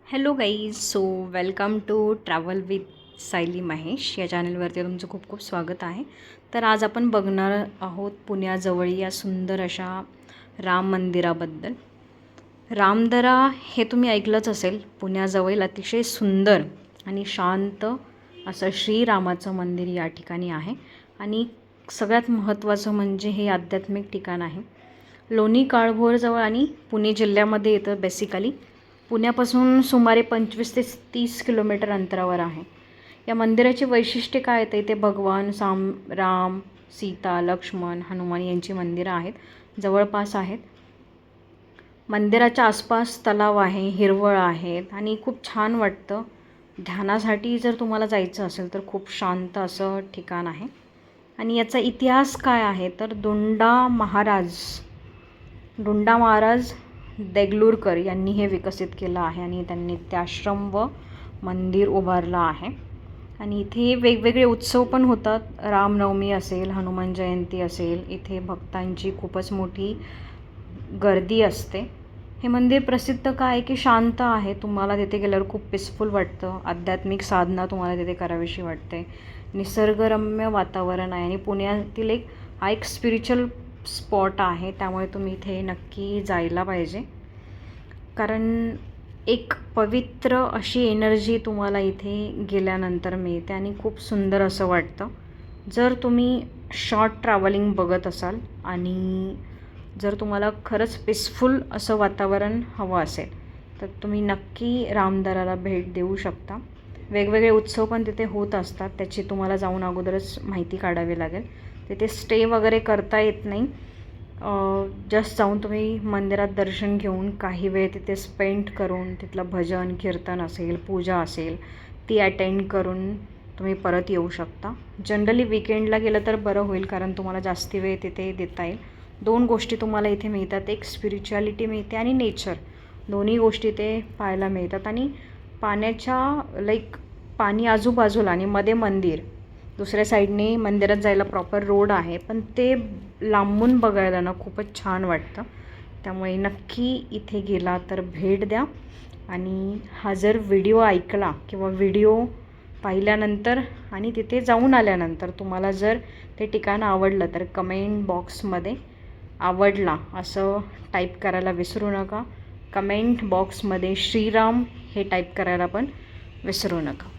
Hello guys, so welcome to travel with Sayali Mahesh या चॅनलवरती तुमचं खूप खूप स्वागत आहे. तर आज आपण बघणार आहोत पुण्याजवळ या सुंदर अशा राम मंदिराबद्दल. रामदरा हे तुम्ही ऐकलंच असेल. पुण्याजवळ अतिशय सुंदर आणि शांत असं श्रीरामाचं मंदिर या ठिकाणी आहे. आणि सगळ्यात महत्त्वाचं म्हणजे हे आध्यात्मिक ठिकाण आहे. लोणी काळभोरजवळ आणि पुणे जिल्ह्यामध्ये येतं. बेसिकली पुण्यापासून सुमारे 25 ते 30 किलोमीटर अंतरावर आहे. या मंदिराची वैशिष्ट्ये काय आहेत? इथे भगवान राम, सीता, लक्ष्मण, हनुमान यांची मंदिरं आहेत, जवळपास आहेत. मंदिराच्या आसपास तलाव आहे, हिरवळ आहेत आणि खूप छान वाटतं. ध्यानासाठी जर तुम्हाला जायचं असेल तर खूप शांत असं ठिकाण आहे. आणि याचा इतिहास काय आहे तर दुंडा महाराज देगलूरकर यांनी हे विकसित केलं आहे आणि त्यांनी नित्याश्रम व मंदिर उभारलं आहे. आणि इथे वेगवेगळे उत्सव पण होतात. रामनवमी असेल, हनुमान जयंती असेल, इथे भक्तांची खूपच मोठी गर्दी असते. हे मंदिर प्रसिद्ध काय आहे की शांत आहे. तुम्हाला तिथे गेल्यावर खूप पीसफुल वाटतं. आध्यात्मिक साधना तुम्हाला तिथे करावीशी वाटते. निसर्गरम्य वातावरण आहे आणि पुण्यातील हा एक स्पिरिच्युअल स्पॉट आहे. त्यामुळे तुम्ही इथे नक्की जायला पाहिजे, कारण एक पवित्र अशी एनर्जी तुम्हाला इथे गेल्यानंतर मिळते आणि खूप सुंदर असं वाटतं. जर तुम्ही शॉर्ट ट्रॅव्हलिंग बघत असाल आणि जर तुम्हाला खरंच पीसफुल असं वातावरण हवं असेल तर तुम्ही नक्की रामदराला भेट देऊ शकता. वेगवेगळे उत्सव पण तिथे होत असतात. त्याची तुम्हाला जाऊन अगोदरच माहिती काढावी लागेल. तिथे स्टे वगैरे करता येत नाही. जस्ट जाऊन तुम्ही मंदिरात दर्शन घेऊन काही वेळ तिथे स्पेंड करून तिथलं भजन कीर्तन असेल, पूजा असेल, ती अटेंड करून तुम्ही परत येऊ शकता. जनरली विकेंडला गेलं तर बरं होईल, कारण तुम्हाला जास्ती वेळ तिथे देता येईल. 2 गोष्टी तुम्हाला इथे मिळतात. एक स्पिरिच्युअलिटी मिळते आणि नेचर, दोन्ही गोष्टी ते पाहायला मिळतात. आणि पाण्याच्या पाणी आजूबाजूला आणि मध्ये मंदिर, दुसऱ्या साईडने मंदिरात जायला प्रॉपर रोड आहे, पण ते लांबून बघायला ना खूपच छान वाटतं. त्यामुळे नक्की इथे गेला तर भेट द्या. आणि हा जर व्हिडिओ ऐकला किंवा व्हिडिओ पाहिल्यानंतर आणि तिथे जाऊन आल्यानंतर तुम्हाला जर ते ठिकाण आवडलं तर कमेंट बॉक्समध्ये आवडला असं टाईप करायला विसरू नका. कमेंट बॉक्समध्ये श्रीराम हे टाईप करायला पण विसरू नका.